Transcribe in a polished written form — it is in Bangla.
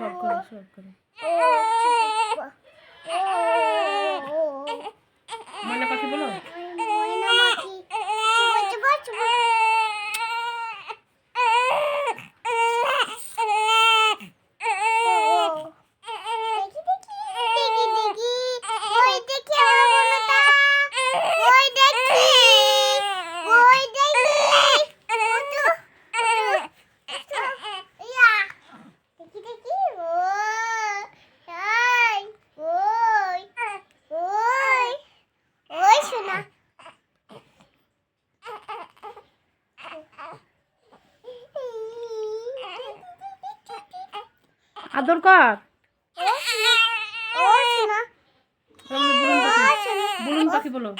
সব করে সব করে ময়না পাখি বলো। আদর কর। বুলুন পাখি বলো।